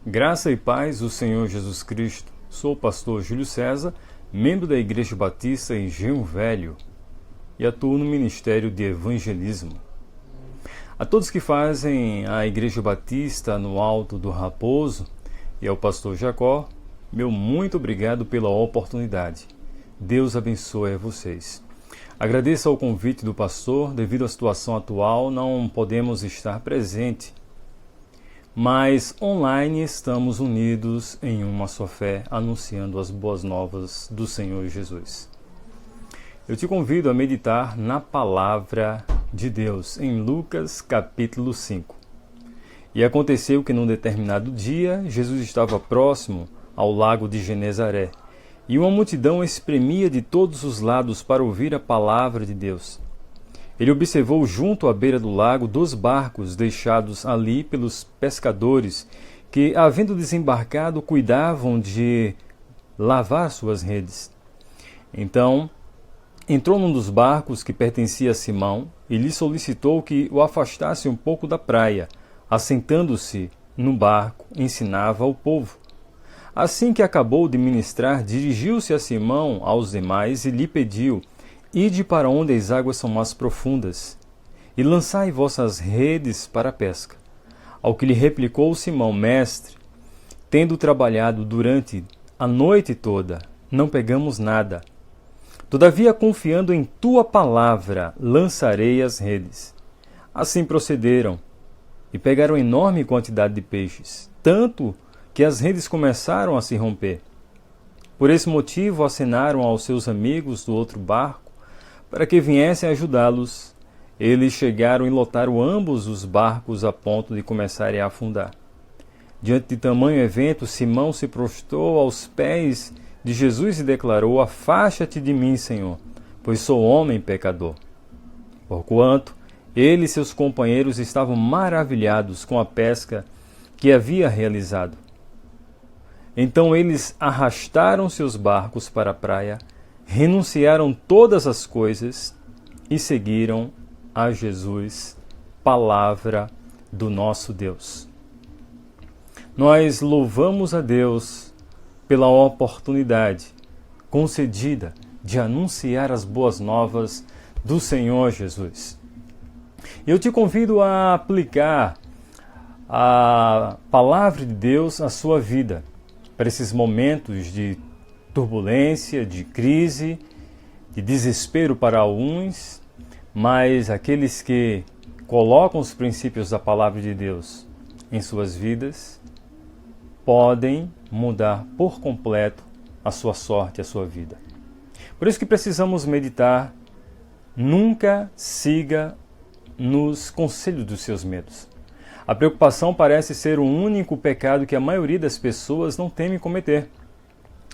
Graça e paz do Senhor Jesus Cristo. Sou o pastor Júlio César, membro da Igreja Batista em Engenho Velho e atuo no Ministério de Evangelismo. A todos que fazem a Igreja Batista no Alto do Raposo e ao pastor Jacó, meu muito obrigado pela oportunidade. Deus abençoe a vocês. Agradeço ao convite do pastor. Devido à situação atual, não podemos estar presente, mas online estamos unidos em uma só fé, anunciando as boas novas do Senhor Jesus. Eu te convido a meditar na palavra de Deus em Lucas capítulo 5. E aconteceu que num determinado dia, Jesus estava próximo ao lago de Genezaré, e uma multidão espremia de todos os lados para ouvir a palavra de Deus. Ele observou junto à beira do lago 2 barcos deixados ali pelos pescadores, que, havendo desembarcado, cuidavam de lavar suas redes. Então, entrou num dos barcos que pertencia a Simão e lhe solicitou que o afastasse um pouco da praia. Assentando-se no barco, ensinava ao povo. Assim que acabou de ministrar, dirigiu-se a Simão, aos demais, e lhe pediu: Ide para onde as águas são mais profundas, e lançai vossas redes para a pesca. Ao que lhe replicou Simão: Mestre, tendo trabalhado durante a noite toda, não pegamos nada. Todavia, confiando em tua palavra, lançarei as redes. Assim procederam, e pegaram enorme quantidade de peixes, tanto que as redes começaram a se romper. Por esse motivo, acenaram aos seus amigos do outro barco para que viessem ajudá-los. Eles chegaram e lotaram ambos os barcos a ponto de começarem a afundar. Diante de tamanho evento, Simão se prostrou aos pés de Jesus e declarou: Afasta-te de mim, Senhor, pois sou homem pecador. Porquanto ele e seus companheiros estavam maravilhados com a pesca que havia realizado. Então eles arrastaram seus barcos para a praia, renunciaram todas as coisas e seguiram a Jesus, palavra do nosso Deus. Nós louvamos a Deus pela oportunidade concedida de anunciar as boas novas do Senhor Jesus. Eu te convido a aplicar a palavra de Deus à sua vida, para esses momentos de turbulência, de crise, de desespero para alguns, mas aqueles que colocam os princípios da palavra de Deus em suas vidas podem mudar por completo a sua sorte, a sua vida. Por isso que precisamos meditar: nunca siga nos conselhos dos seus medos. A preocupação parece ser o único pecado que a maioria das pessoas não teme cometer.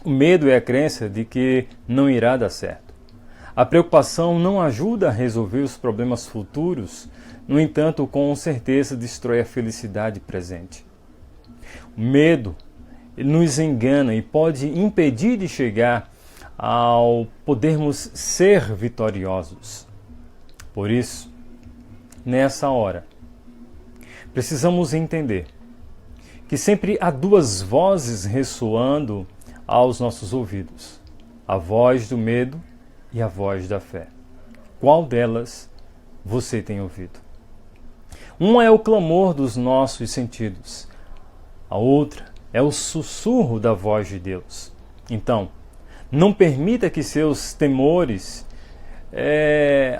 O medo é a crença de que não irá dar certo. A preocupação não ajuda a resolver os problemas futuros, no entanto, com certeza destrói a felicidade presente. O medo nos engana e pode impedir de chegar ao podermos ser vitoriosos. Por isso, nessa hora, precisamos entender que sempre há 2 vozes ressoando aos nossos ouvidos: a voz do medo e a voz da fé. Qual delas você tem ouvido? Uma é o clamor dos nossos sentidos, a outra é o sussurro da voz de Deus. Então, não permita que seus temores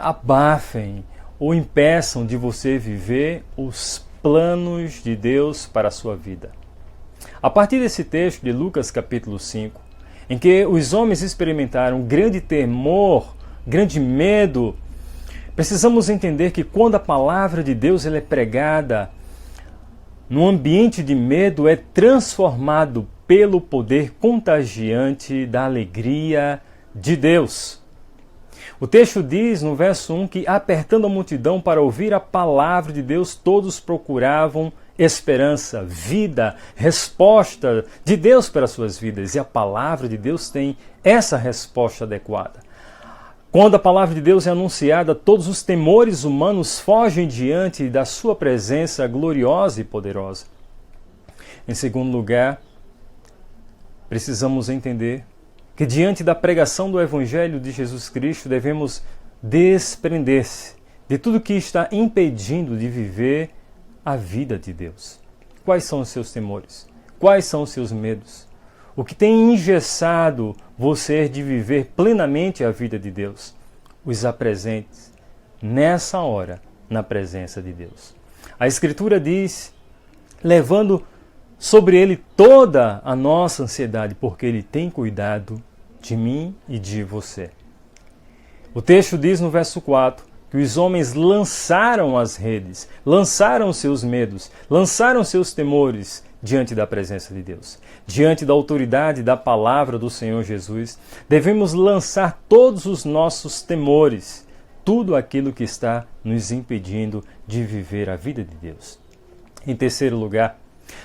abafem ou impeçam de você viver os planos de Deus para a sua vida. A partir desse texto de Lucas capítulo 5, em que os homens experimentaram grande temor, grande medo, precisamos entender que quando a palavra de Deus é pregada, no ambiente de medo é transformado pelo poder contagiante da alegria de Deus. O texto diz no verso 1 que, apertando a multidão para ouvir a palavra de Deus, todos procuravam esperança, vida, resposta de Deus para as suas vidas. E a palavra de Deus tem essa resposta adequada. Quando a palavra de Deus é anunciada, todos os temores humanos fogem diante da sua presença gloriosa e poderosa. Em segundo lugar, precisamos entender que diante da pregação do Evangelho de Jesus Cristo devemos desprender-se de tudo que está impedindo de viver a vida de Deus. Quais são os seus temores? Quais são os seus medos? O que tem engessado você de viver plenamente a vida de Deus? Os apresente nessa hora na presença de Deus. A Escritura diz, levando sobre Ele toda a nossa ansiedade, porque Ele tem cuidado de mim e de você. O texto diz no verso 4 que os homens lançaram as redes, lançaram seus medos, lançaram seus temores diante da presença de Deus. Diante da autoridade da palavra do Senhor Jesus, devemos lançar todos os nossos temores, tudo aquilo que está nos impedindo de viver a vida de Deus. Em terceiro lugar,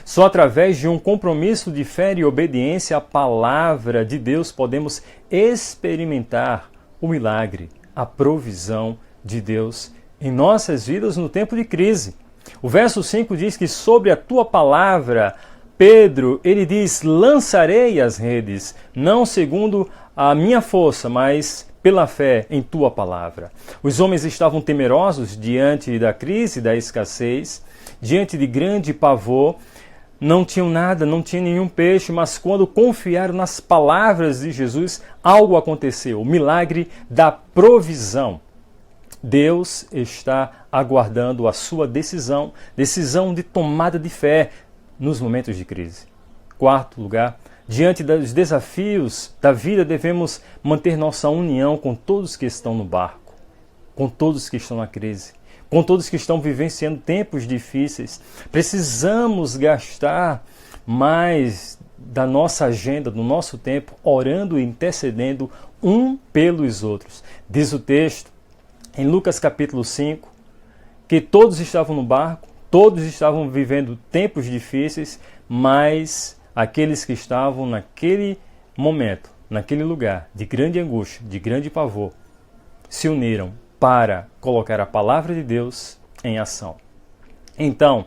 só através de um compromisso de fé e obediência à palavra de Deus podemos experimentar o milagre, a provisão de Deus em nossas vidas no tempo de crise. O verso 5 diz que sobre a tua palavra, Pedro, ele diz, lançarei as redes, não segundo a minha força, mas pela fé em tua palavra. Os homens estavam temerosos diante da crise, da escassez, diante de grande pavor, não tinham nada, não tinham nenhum peixe, mas quando confiaram nas palavras de Jesus, algo aconteceu, o milagre da provisão. Deus está aguardando a sua decisão de tomada de fé nos momentos de crise. Quarto lugar, diante dos desafios da vida, devemos manter nossa união com todos que estão no barco, com todos que estão na crise, com todos que estão vivenciando tempos difíceis. Precisamos gastar mais da nossa agenda, do nosso tempo, orando e intercedendo um pelos outros. Diz o texto, em Lucas capítulo 5, que todos estavam no barco, todos estavam vivendo tempos difíceis, mas aqueles que estavam naquele momento, naquele lugar de grande angústia, de grande pavor, se uniram para colocar a palavra de Deus em ação. Então,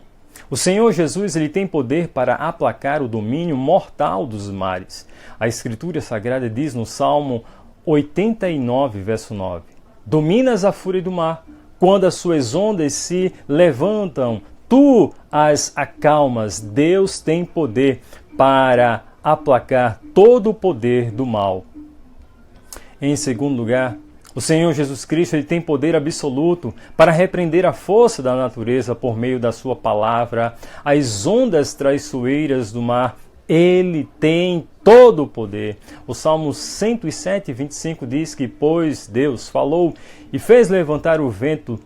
o Senhor Jesus ele tem poder para aplacar o domínio mortal dos mares. A Escritura Sagrada diz no Salmo 89, verso 9, dominas a fúria do mar, quando as suas ondas se levantam, tu as acalmas. Deus tem poder para aplacar todo o poder do mal. Em segundo lugar, o Senhor Jesus Cristo ele tem poder absoluto para repreender a força da natureza por meio da sua palavra, as ondas traiçoeiras do mar. Ele tem todo o poder. O Salmo 107, 25 diz que, pois Deus falou e fez levantar o vento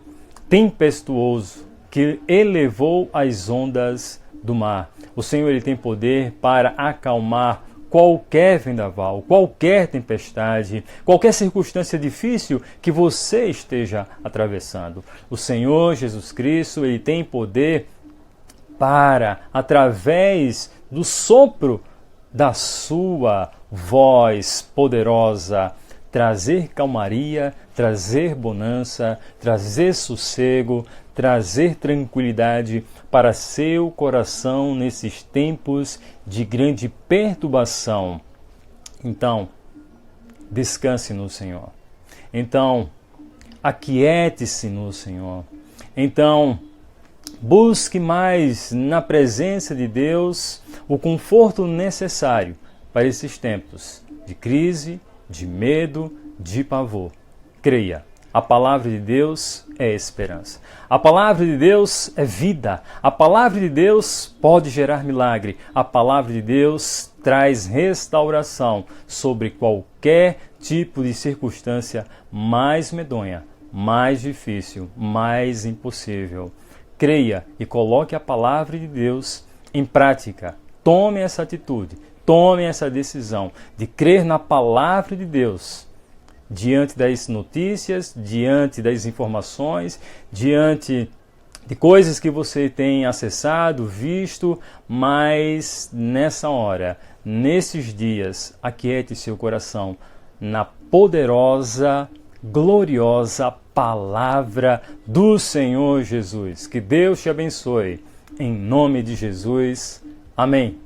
tempestuoso, que elevou as ondas do mar. O Senhor ele tem poder para acalmar qualquer vendaval, qualquer tempestade, qualquer circunstância difícil que você esteja atravessando. O Senhor Jesus Cristo ele tem poder para, através do sopro da sua voz poderosa, trazer calmaria, trazer bonança, trazer sossego, trazer tranquilidade para seu coração nesses tempos de grande perturbação. Então, descanse no Senhor. Então, aquiete-se no Senhor. Então, busque mais na presença de Deus o conforto necessário para esses tempos de crise, de medo, de pavor. Creia, a palavra de Deus é esperança. A palavra de Deus é vida. A palavra de Deus pode gerar milagre. A palavra de Deus traz restauração sobre qualquer tipo de circunstância mais medonha, mais difícil, mais impossível. Creia e coloque a palavra de Deus em prática. Tome essa atitude, tome essa decisão de crer na palavra de Deus diante das notícias, diante das informações, diante de coisas que você tem acessado, visto, mas nessa hora, nesses dias, aquiete seu coração na poderosa, gloriosa palavra do Senhor Jesus. Que Deus te abençoe. Em nome de Jesus. Amém.